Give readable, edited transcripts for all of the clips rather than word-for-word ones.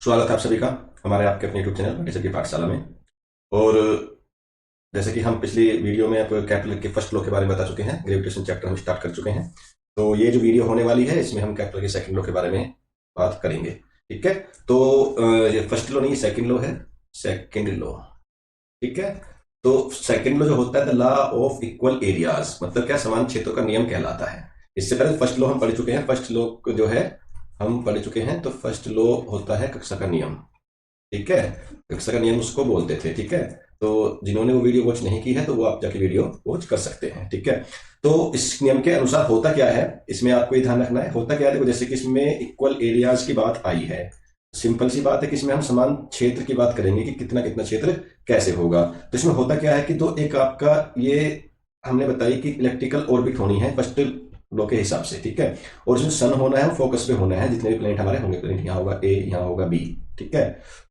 स्वागत है आप सभी का हमारे आपके अपने यूट्यूब चैनल बड़े की पाठशाला में। और जैसे कि हम पिछली वीडियो में कैप्लर के फर्स्ट लॉ के बारे में बता चुके हैं, ग्रेविटेशन चैप्टर हम स्टार्ट कर चुके हैं। तो ये जो वीडियो होने वाली है इसमें हम कैप्लर के सेकंड लॉ के बारे में बात करेंगे। ठीक है, तो ये फर्स्ट लॉ नहीं, सेकंड लॉ है, सेकंड लॉ। ठीक है, तो सेकंड लॉ जो होता है the law of equal areas, मतलब क्या, समान क्षेत्रों का नियम कहलाता है। इससे पहले फर्स्ट लॉ हम पढ़ चुके हैं, फर्स्ट लॉ जो है हम पढ़ चुके हैं। तो फर्स्ट लॉ होता है कक्षा का नियम। ठीक है, कक्षा का नियम उसको बोलते थे। ठीक है, तो जिन्होंने वो वीडियो वॉच नहीं की है तो वो आप जाके वीडियो वॉच कर सकते हैं। ठीक है, तो इस नियम के अनुसार होता क्या है, इसमें आपको ये ध्यान रखना है। होता क्या है, देखो जैसे कि इसमें इक्वल एरियाज की बात आई है, सिंपल सी बात है कि इसमें हम समान क्षेत्र की बात करेंगे कि कितना कितना क्षेत्र कैसे होगा। तो इसमें होता क्या है कि तो एक आपका ये हमने बताई कि इलेक्ट्रिकल ऑर्बिट होनी है फर्स्ट लॉ के हिसाब से। ठीक है, और इसमें सन होना है, फोकस पे होना है, जितने भी प्लेनेट हमारे होंगे, प्लेनेट यहाँ होगा ए, यहाँ होगा बी। ठीक है,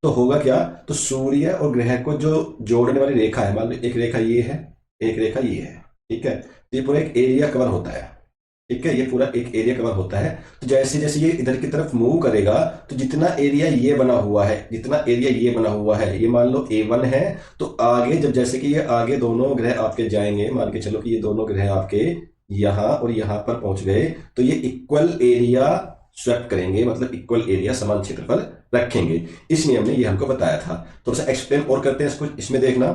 तो होगा क्या, तो सूर्य और ग्रह को जो जोड़ने वाली रेखा है, मान लो एक रेखा ये है, एक रेखा ये है। ठीक है, तो ये पूरा एक एरिया कवर होता है। ठीक है, ये पूरा एक एरिया कवर होता है। तो जैसे जैसे ये इधर की तरफ मूव करेगा तो जितना एरिया ये बना हुआ है, जितना एरिया ये बना हुआ है, ये मान लो A1 है, तो आगे जब जैसे कि ये आगे दोनों ग्रह आपके जाएंगे, मान के चलो कि ये दोनों ग्रह आपके यहां और यहां पर पहुंच गए, तो ये इक्वल एरिया स्वैप करेंगे, मतलब इक्वल एरिया समान क्षेत्रफल रखेंगे। इस नियम ने ये हमको बताया था। थोड़ा सा एक्सप्लेन और करते हैं इसको। इसमें देखना,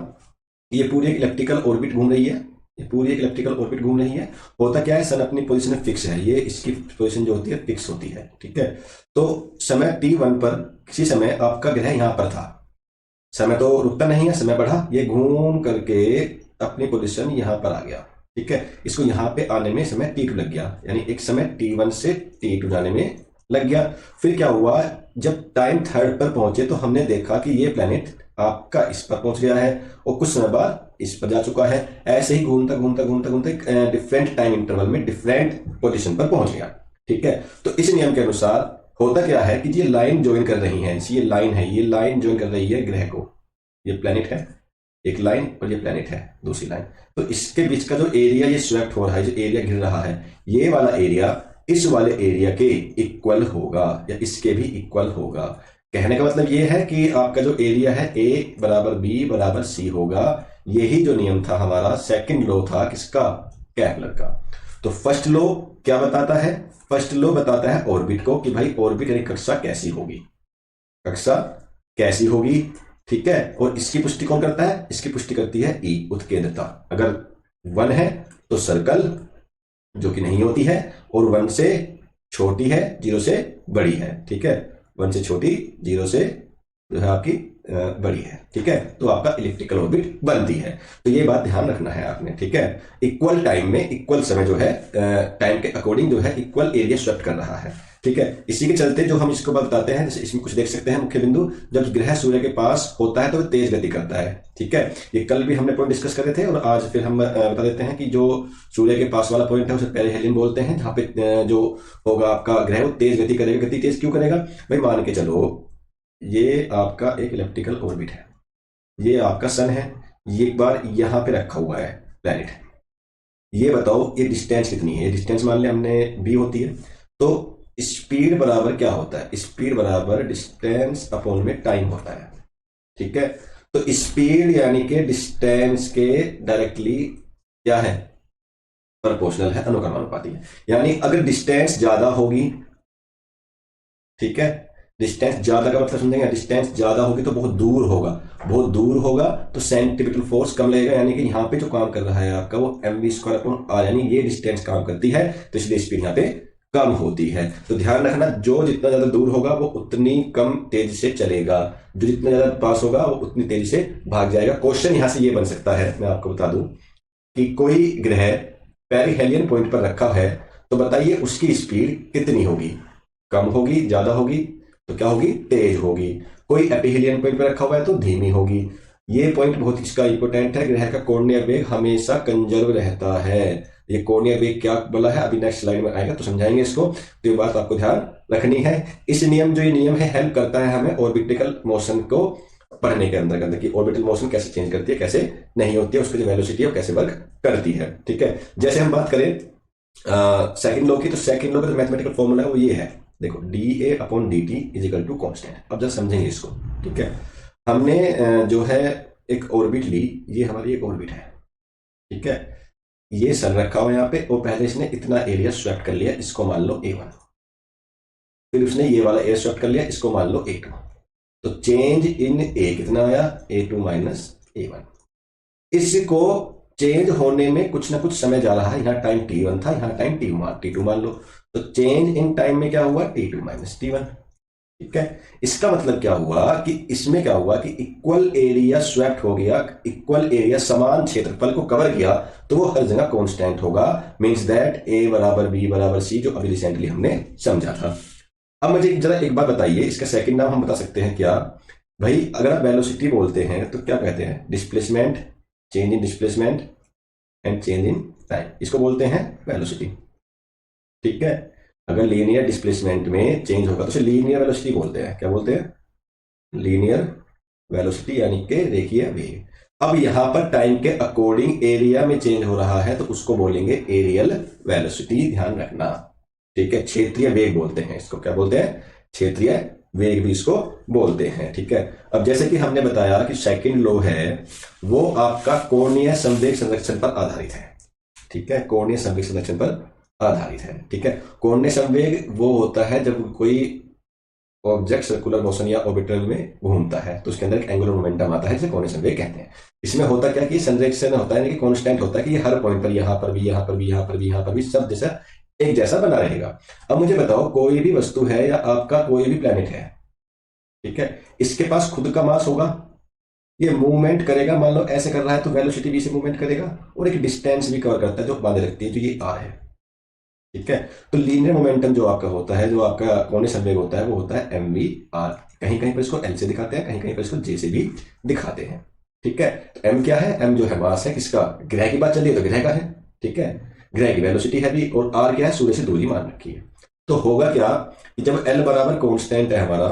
ये पूरी एक इलेप्टिकल ऑर्बिट घूम रही है, ये पूरी एक इलेप्टिकल ऑर्बिट घूम रही है। होता क्या है, सन अपनी पोजीशन में फिक्स है, ये इसकी पोजीशन जो होती है फिक्स होती है। ठीक है, तो समय t1 पर किसी समय आपका ग्रह यहां पर था, समय तो रुकता नहीं है, समय बढ़ा, ये घूम करके अपनी पोजीशन यहां पर आ गया। ठीक है, इसको यहां पे आने में समय t2 लग गया, यानी एक समय t1 से t2 जाने में लग गया। फिर क्या हुआ, जब टाइम थर्ड पर पहुंचे तो हमने देखा कि ये प्लेनेट आपका इस पर पहुंच गया है और कुछ समय बाद इस पर जा चुका है। ऐसे ही घूमता घूमता घूमता घूमता डिफरेंट टाइम इंटरवल में डिफरेंट पोजीशन पर पहुंच गया। ठीक है, तो इस नियम के अनुसार होता क्या है कि ये लाइन ज्वाइन कर रही है, ये लाइन है, ये लाइन ज्वाइन कर रही है ग्रह को। ये प्लेनेट है एक लाइन और ये प्लेनेट है दूसरी लाइन। तो इसके बीच का जो एरिया ये स्वेप्ट हो रहा है, जो एरिया गिर रहा है, ये वाला एरिया इस वाले एरिया के इक्वल होगा या इसके भी इक्वल होगा। कहने का मतलब ये है कि आपका जो एरिया है A बराबर B बराबर C होगा। यही जो नियम था हमारा, सेकंड लॉ था किसका, कैपलर का। तो फर्स्ट लॉ क्या बताता है, फर्स्ट लॉ बताता है ऑर्बिट को, कि भाई ऑर्बिट यानी कक्षा कैसी होगी, कक्षा कैसी होगी। ठीक है, और इसकी पुष्टि कौन करता है, इसकी पुष्टि करती है E, उत्केंद्रता। अगर 1 है तो सर्कल, जो कि नहीं होती है, और 1 से छोटी है, 0 से बड़ी है। ठीक है, 1 से छोटी, 0 से जो है आपकी बड़ी है। ठीक है, तो आपका इलिप्टिकल ऑर्बिट बनती है। तो ये बात ध्यान रखना है आपने। ठीक है, इक्वल टाइम में इक्वल समय जो है, टाइम के अकॉर्डिंग जो है इक्वल एरिया स्वेप्ट कर रहा है। ठीक है, इसी के चलते जो हम इसको बताते हैं, जैसे इसमें कुछ देख सकते हैं मुख्य बिंदु, जब ग्रह सूर्य के पास होता है तो तेज गति करता है। ठीक है, ये कल भी हमने पॉइंट डिस्कस करे थे और आज फिर हम बता देते हैं कि जो सूर्य के पास वाला पॉइंट है उसे पेरिहेलियन बोलते हैं, जहां पे जो होगा आपका ग्रह वो तेज गति करेगा। गति तेज क्यों करेगा भाई, मान के चलो ये आपका एक इलेप्टिकल ऑर्बिट है, ये आपका सन है, ये एक बार यहां पे रखा हुआ है प्लैनेट। ये बताओ ये डिस्टेंस कितनी है, डिस्टेंस मान लिया हमने b होती है, तो स्पीड बराबर क्या होता है, स्पीड बराबर डिस्टेंस अपॉन में टाइम होता है। ठीक है, तो स्पीड यानी कि डिस्टेंस के डायरेक्टली क्या है, प्रोपोर्शनल है, अनुक्रमानुपाती है। यानी अगर डिस्टेंस ज्यादा होगी, ठीक है, डिस्टेंस ज्यादा का मतलब समझेंगे, डिस्टेंस ज्यादा होगी तो बहुत दूर होगा, बहुत दूर होगा तो सेंट्रीपिटल फोर्स कम लगेगा, यानी कि यहाँ पे जो काम कर रहा है आपका वो mv²/r, यानी ये डिस्टेंस काम करती है, तो इसलिए स्पीड यहाँ पे कम होती है। तो ध्यान रखना, जो जितना ज्यादा दूर होगा वो उतनी कम तेजी से चलेगा, जो जितना ज्यादा पास होगा वो उतनी तेजी से भाग जाएगा। क्वेश्चन यहां से ये बन सकता है, मैं आपको बता दूं कि कोई ग्रह पेरिहेलियन पॉइंट पर रखा है, तो बताइए उसकी स्पीड कितनी होगी, कम होगी, ज्यादा होगी, तो क्या होगी, तेज होगी। कोई एपिहेलियन पॉइंट पर रखा हुआ है तो धीमी होगी। ये पॉइंट बहुत इसका इंपोर्टेंट है, ग्रह का कोणीय वेग हमेशा कंजर्व रहता है। ये कोणीय वेग क्या बोला है, अभी नेक्स्ट स्लाइड में आएगा तो समझाएंगे इसको। तो ये बात आपको ध्यान रखनी है। इस नियम, जो ये नियम है, हेल्प करता है हमें ऑर्बिटिकल मोशन को पढ़ने के अंदर कि ऑर्बिटल मोशन कैसे चेंज करती है, कैसे नहीं होती है, उसकी जो वेलोसिटी है कैसे वर्क करती है। ठीक है, जैसे हम बात करें सेकंड लॉ की, तो सेकंड लॉ का जो मैथमेटिकल फॉर्मूला है वो ये है, देखो D A upon D T is equal to constant. अब जब समझेंगे इसको, ठीक है, हमने जो है एक ऑर्बिट ली, ये हमारी एक ऑर्बिट है, ठीक है, ये सन रखा हुआ यहाँ पे, और पहले इसने इतना एरिया स्वेप्ट कर लिया, इसको मान लो A1, फिर उसने ये वाला एरिया स्वेप्ट कर लिया, इसको मान लो A2। तो चेंज इन ए कितना आया, A2 माइनस A1। इसको चेंज होने में कुछ ना कुछ समय जा रहा है, यहाँ टाइम T1 था, यहाँ टाइम T2 मान लो, तो चेंज इन टाइम में क्या हुआ, T2 माइनस T1, ठीक है। इसका मतलब क्या हुआ कि इसमें क्या हुआ कि इक्वल एरिया स्वेप्ट हो गया, इक्वल एरिया समान क्षेत्रफल को कवर किया, तो वो हर जगह कांस्टेंट होगा, मींस दैट A बराबर B बराबर C, जो अभी रिसेंटली हमने समझा था। अब मुझे जरा एक बात बताइए, इसका सेकंड नाम हम बता सकते हैं क्या भाई? अगर आप वेलोसिटी बोलते हैं तो क्या कहते हैं, displacement, change in displacement and change in time, इसको बोलते हैं वेलोसिटी, ठीक है। अगर लीनियर डिस्प्लेसमेंट में चेंज होगा तो उसे लीनियर वेलोसिटी बोलते हैं, क्या बोलते हैं, लीनियर वेलोसिटी, यानी कि रेखीय वेग। अब यहां पर टाइम के अकॉर्डिंग एरिया में चेंज हो रहा है तो उसको बोलेंगे एरियल वेलोसिटी, ध्यान रखना, ठीक है। क्षेत्रीय वेग बोलते हैं इसको, क्या बोलते हैं, क्षेत्रीय वेग भी इसको बोलते हैं, ठीक है। अब जैसे कि हमने बताया कि सेकंड लॉ है वो आपका कोणीय संवेग संरक्षण पर आधारित है, ठीक है, कोणीय संवेग संरक्षण पर आधारित है, ठीक है। कोणीय संवेग वो होता है जब कोई ऑब्जेक्ट सर्कुलर मोशन या ऑर्बिटल में घूमता है तो उसके अंदर एक एंगुलर मोमेंटम आता है, जिसे कोणीय संवेग कहते हैं। इसमें होता क्या कि संरक्षण होता है कि कांस्टेंट होता है कि ये हर पॉइंट पर, यहां पर भी, यहां पर भी, यहां पर भी, यहां पर भी, सब जैसा एक जैसा बना रहेगा। अब मुझे बताओ, कोई भी वस्तु है या आपका कोई भी प्लेनेट है, ठीक है, इसके पास खुद का मास होगा, ये मूवमेंट करेगा, मान लो ऐसे कर रहा है तो वेलोसिटी भी से मूवमेंट करेगा, और एक डिस्टेंस भी कवर करता है जो बांधे रखती है, जो ये आर है, ठीक है। तो लीनियर मोमेंटम जो आपका होता है, जो आपका कोणीय संवेग होता है, वो होता है एम वी आर। कहीं कहीं पर इसको एल से दिखाते हैं, कहीं कहीं पर इसको जे से भी दिखाते हैं, ठीक है। तो एम क्या है, एम जो है मास है किसका, ग्रह की बात चल रही है तो ग्रह का है, ठीक है, ग्रह की वेलोसिटी है भी, और आर क्या है, सूर्य से दूरी मान रखी है। तो होगा क्या कि जब एल बराबर कॉन्स्टेंट है हमारा,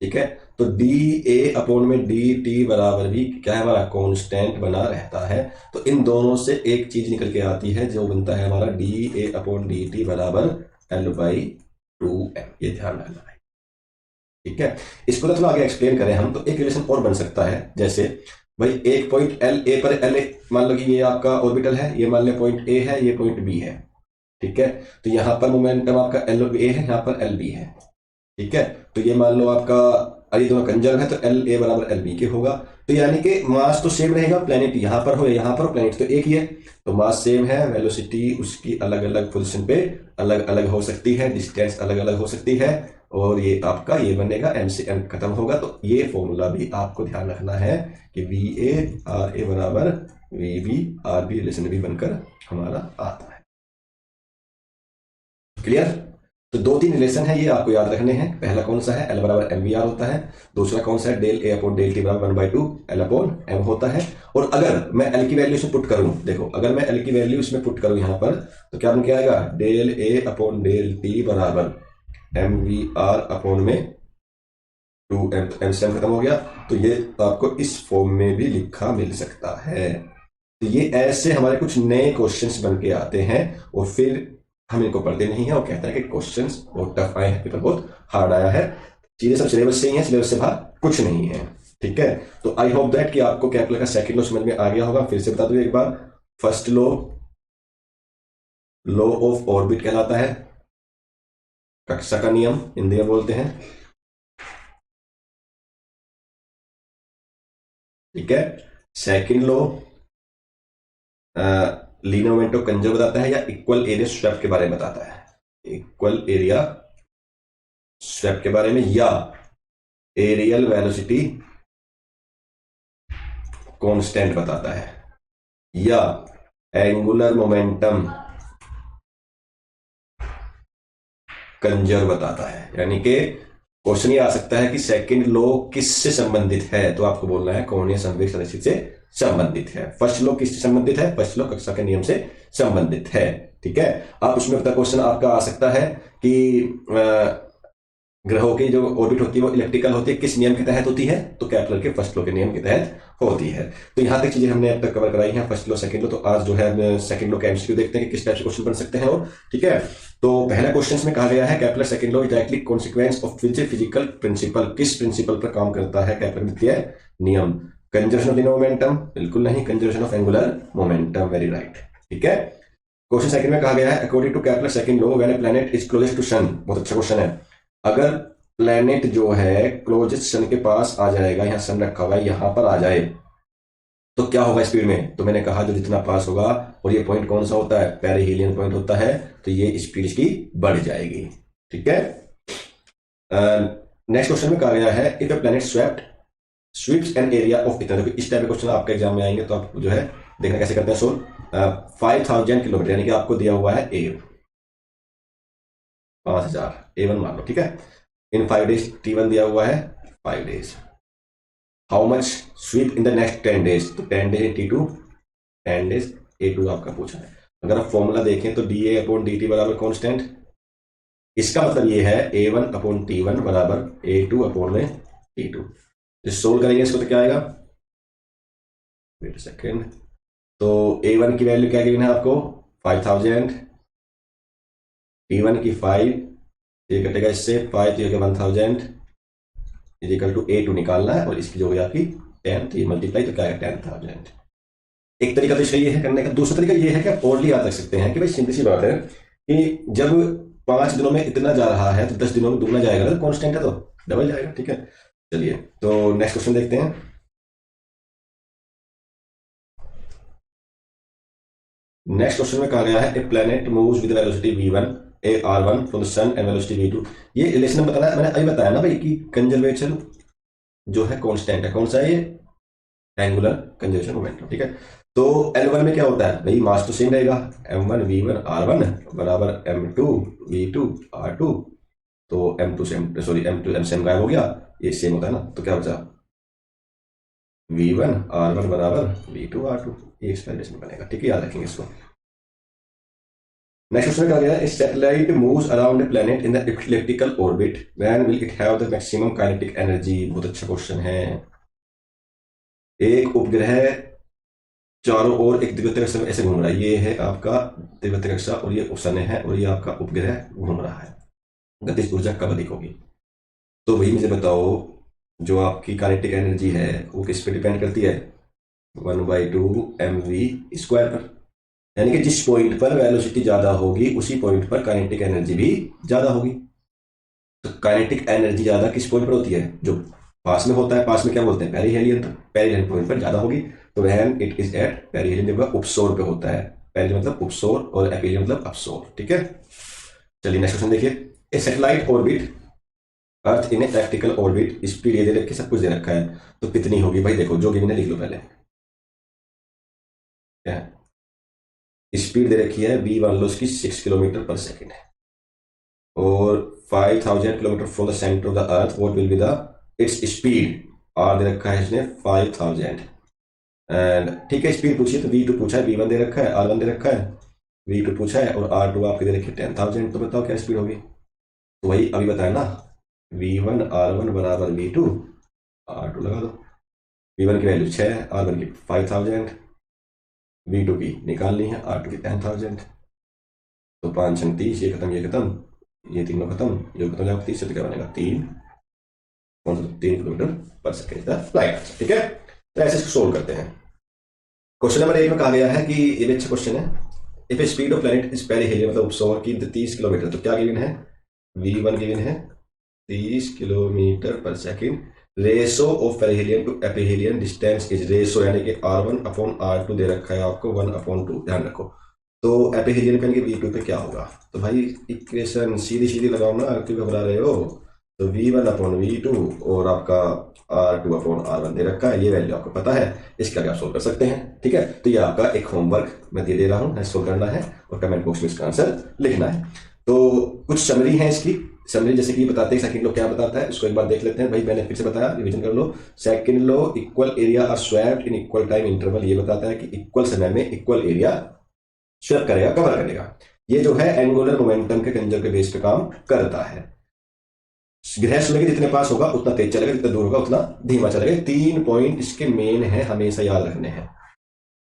ठीक है, तो डी ए अपॉन में डी टी बराबर भी क्या है हमारा, कांस्टेंट बना रहता है। तो इन दोनों से एक चीज निकल के आती है जो बनता है हमारा D A upon D T बराबर एल बाई 2m, ये ध्यान रखना है, ठीक है। इसको थोड़ा आगे एक्सप्लेन करें हम तो एक रिलेशन और बन सकता है, जैसे भाई एक पॉइंट एल ए पर, एल ए मान लो कि ये आपका ऑर्बिटल है, ये मान लो पॉइंट ए है, ये पॉइंट बी है, ठीक है। तो यहां पर मोमेंटम आपका एल ए है, यहां पर एल बी है, ठीक है। तो ये मान लो आपका ये दोनों कंजर्व है तो एल ए बराबर एल बी के होगा। तो यानी कि मास तो सेम रहेगा, प्लेनेट यहां पर हो या यहां पर हो, प्लेनेट तो एक ही है, तो मास सेम है, वेलोसिटी उसकी अलग अलग पोजीशन पे अलग अलग हो सकती है, डिस्टेंस अलग अलग हो सकती है, और ये आपका ये बनेगा एम से एम खत्म होगा। तो ये फॉर्मूला भी आपको ध्यान रखना है कि वी ए आर ए बराबर V B R B relation भी बनकर हमारा आता है। क्लियर? तो दो तीन रिलेशन है, ये आपको याद रखने हैं। पहला कौन सा है, एल बराबर एम वी आर होता है। दूसरा कौन सा है, del A upon del T बराबर 1/2 एल अपॉन एम होता है। और अगर मैं एल की वैल्यू इसमें पुट करूं, देखो अगर मैं एल की वैल्यू इसमें पुट करूं यहां पर, तो क्या बन के आएगा, del A upon del T बराबर एम वी आर अपॉन में 2m, एम से एम खत्म हो गया। तो ये आपको इस फॉर्म में भी लिखा मिल सकता है। तो ये ऐसे हमारे कुछ नए क्वेश्चंस बन के आते हैं, और फिर हम इनको पढ़ते नहीं है और कहते हैं कि क्वेश्चंस बहुत टफ आए हैं, पेपर बहुत हार्ड आया है। चीजें सब सिलेबस से ही है, सिलेबस से बाहर कुछ नहीं है, ठीक है। तो आई होप दैट कि आपको कैलकुलस का सेकंड लॉ समझ में आ गया होगा। फिर से बता दूं एक बार, first law law of orbit कहलाता है, कक्षा का नियम हिंदी में बोलते हैं, ठीक है। Second law linear momentum conserve बताता है, या इक्वल एरिया स्वेप्ट के बारे में बताता है, इक्वल एरिया स्वेप्ट के बारे में, या एरियल वेलोसिटी कांस्टेंट बताता है, या एंगुलर मोमेंटम कंजर्व बताता है। यानी कि क्वेश्चन ये आ सकता है कि सेकंड लॉ किससे संबंधित है, तो आपको बोलना है कोणीय संवेग संरक्षित से संबंधित है। फर्स्ट लॉ किससे संबंधित है, फर्स्ट लॉ कक्षा के नियम से संबंधित है, ठीक है। आप उसमें पता क्वेश्चन आपका आ सकता है कि ग्रहों की जो ऑर्बिट होती है वो इलेक्ट्रिकल होती है, किस नियम के तहत होती है? तो केपलर के फर्स्ट लॉ के नियम के तहत होती है। तो यहाँ तक चीजें हमने अब तक कवर कराई हैं, फर्स्ट लॉ सेकंड लॉ। तो आज जो है हम सेकंड लॉ का एमसीक्यू देखते हैं कि किस टाइप से क्वेश्चन बन सकते हैं। और ठीक है, तो पहला क्वेश्चन में कहा गया है Kepler second law is directly consequence of which physical principle, किस प्रिंसिपल पर काम करता है केपलर द्वितीय नियम? Conservation of linear momentum? बिल्कुल नहीं, conservation of angular momentum, very right. ठीक है, क्वेश्चन सेकंड में कहा गया है according to Kepler second law when a planet is closest to sun, बहुत अच्छा क्वेश्चन है, अगर प्लैनेट जो है क्लोजेस्ट सन के पास आ जाएगा, यहाँ सन रखा हुआ है, यहां पर आ जाए तो क्या होगा स्पीड में? तो मैंने कहा जो जितना पास होगा, और ये पॉइंट कौन सा होता है? पेरिहेलियन पॉइंट होता है, तो ये स्पीड इसकी बढ़ जाएगी। ठीक है, नेक्स्ट क्वेश्चन में कहा गया है if A planet sweeps an area of इतना, देखो इस टाइप के क्वेश्चन आपके एग्जाम में आएंगे तो आप जो है देखना कैसे करते हैं सोल्व। 5000 किलोमीटर, यानी कि आपको दिया हुआ है ए 5000, A1 मान लो, ठीक है। इन 5 डेज T1 दिया हुआ है 5 days. How much sweep in the next 10 days, तो 10 डेज T2, 10 डेज A2 आपका पूछा है। अगर आप फॉर्मूला देखें तो dA अपॉन dt बराबर कॉन्स्टेंट, इसका मतलब ये है A1 अपॉन T1 बराबर A2 अपॉन में T2। तो सोल्व करेंगे इसको तो क्या आएगा, वेट सेकेंड, तो A1 की वैल्यू क्या गिवन है आपको 5000, T1 की 5, ये कटेगा इससे 5, तो ये 1000 इज इक्वल टू A2 निकालना है, और इसकी जो होगी आपकी 10, तो ये मल्टीप्लाई, तो क्या है 10,000। एक तरीका तो इसका ये है करने का। दूसरा तरीका ये है कि आप ओरली याद रख सकते हैं कि भाई सिंपल सी बात है कि जब 5 दिनों में इतना जा रहा है तो 10 दिनों में दुगना जाएगा, तो कॉन्स्टेंट है तो डबल जाएगा। ठीक है, चलिए तो नेक्स्ट क्वेश्चन देखते हैं। नेक्स्ट क्वेश्चन में कहा गया है a planet moves with velocity v1 at r1 from the sun and velocity v2। ये रिलेशन बताना मैंने अभी बताया ना भाई कि कंजर्वेशन जो है कांस्टेंट है, कौन सा है ये? Angular conservation momentum. ठीक है, तो L1 में क्या होता है भाई, मास तो सेम रहेगा, m1 v1 r1 बराबर m2 v2 r2, तो m2 same, sorry m2 m same गायब हो गया, ये सेम होता है ना, तो क्या बचा v1 r1 बराबर v2 r2, ये इस रिलेशन बनेगा। ठीक है, याद रखेंगे इसको। नेक्स्ट क्वेश्चन कहा गया है satellite moves around a planet in the elliptical orbit when will it have the maximum kinetic energy. बहुत अच्छा क्वेश्चन है। एक उपग्रह चारों ओर एक द्वितीय कक्षा में ऐसे घूम रहा है, ये है आपका द्वितीय कक्षा और ये सन है, और ये आपका उपग्रह घूम रहा है, गतिज ऊर्जा कब अधिक होगी? तो वही मुझे बताओ, जो आपकी काइनेटिक एनर्जी है वो किस पे डिपेंड करती है? 1/2 mv² पर, यानी कि जिस पॉइंट पर वेलोसिटी ज्यादा होगी उसी पॉइंट पर काइनेटिक एनर्जी भी ज्यादा होगी। तो काइनेटिक एनर्जी ज्यादा किस पॉइंट पर होती है? जो पास में होता है, पास में क्या बोलते हैं पेरिहेलियन, तो पेरिहेलियन पॉइंट पर ज्यादा होगी। तो when it is at perihelion जब उपसोर पे होता है, पेरिहेलियन मतलब उपसोर और एपिलियन मतलब अपसोर। ठीक है, चलिए नेक्स्ट क्वेश्चन देखिए। A satellite orbit earth in a practical orbit, speed ये दे रखी, सब कुछ दे रखा है, तो कितनी होगी भाई? देखो जो गिवन है लिख लो पहले, क्या स्पीड दे रखी है v मान लो उसकी 6 किलोमीटर पर सेकेंड है, और 5000 kilometre from the centre of the earth what will be the its speed? r दे रखा है इसने 5000, एंड ठीक है स्पीड पूछिए तो v2 पूछा है, v1 दे रखा है, r1 दे रखा है, v2 पूछा है, और r2 आपकी दे रखी है 10,000। तो बताओ क्या स्पीड होगी? तो वही अभी बताया ना, v1 r1 बराबर v2 r2 लगा दो। v1 की वैल्यू 6 है, r1 की 5000, v2 की निकालनी है, r2 की 10,000, तो 5 6 30, ये खत्म, ये खत्म, ये तीनों खत्म, ये खत्म जाएगा 30 से, तो क्या बनेगा 3, कौन सा 3 किलोमीटर पर सेकेंड फ्लाइट। ठीक है, तो ऐसे इसको सोल्व करते हैं। क्वेश्चन नंबर 1 में कहा गया है कि ये भी अच्छा क्वेश्चन है, if A speed of planet is perihelion मतलब उपसोर की 30 किलोमीटर, तो क्या गिवन है? v1 गिवन है 30 किलोमीटर पर second, ratio of perihelion to aphelion distance is ratio, यानी कि r1 अपॉन r2 दे रखा है आपको 1/2, ध्यान रखो। तो एपिहेलियन पे v2 पे क्या होगा? तो भाई इक्वेशन सीधी सीधी लगाओ ना, क्यों घबरा रहे हो? तो v1 अपॉन v2 और आपका r2 अपॉन r1 दे रखा है, ये वैल्यू आपको पता है, इसका क्या सोल्व कर सकते हैं। ठीक है, तो ये आपका एक होमवर्क मैं दे रहा हूँ, सोल्व करना है और कमेंट बॉक्स में इसका आंसर लिखना है। तो कुछ समरी है इसकी, समरी जैसे कि बताते हैं सेकंड लॉ क्या बताता है, उसको एक बार देख लेते हैं। भाई मैंने फिर से बताया, रिवीजन कर लो। Second law equal area are swapped in equal time interval, ये बताता है कि इक्वल समय में इक्वल एरिया स्वैप करेगा, कवर करेगा। ये जो है एंगुलर मोमेंटम के कंजर के बेस पे काम करता है। ग्रह सूर्य के जितने पास होगा उतना तेज चलेगा, जितना दूर होगा उतना धीमा चलेगा। 3 पॉइंट इसके मेन है, हमेशा याद रखने हैं।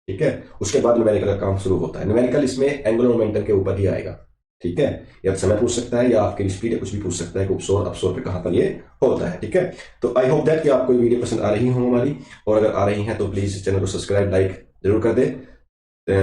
ठीक है, उसके बाद न्यूमेरिकल का काम शुरू होता है। न्यूमेरिकल इसमें एंगुलर मोमेंटम के ऊपर ही आएगा। ठीक है, या तो समय पूछ सकता है या आपकी स्पीड या कुछ भी पूछ सकता है कि उपसोर अपसोर पे कहां पर ये होता है। ठीक है, तो आई होप दैट कि आपको ये वीडियो पसंद आ रही हो हमारी, और अगर आ रही है तो प्लीज चैनल को सब्सक्राइब लाइक जरूर कर दे।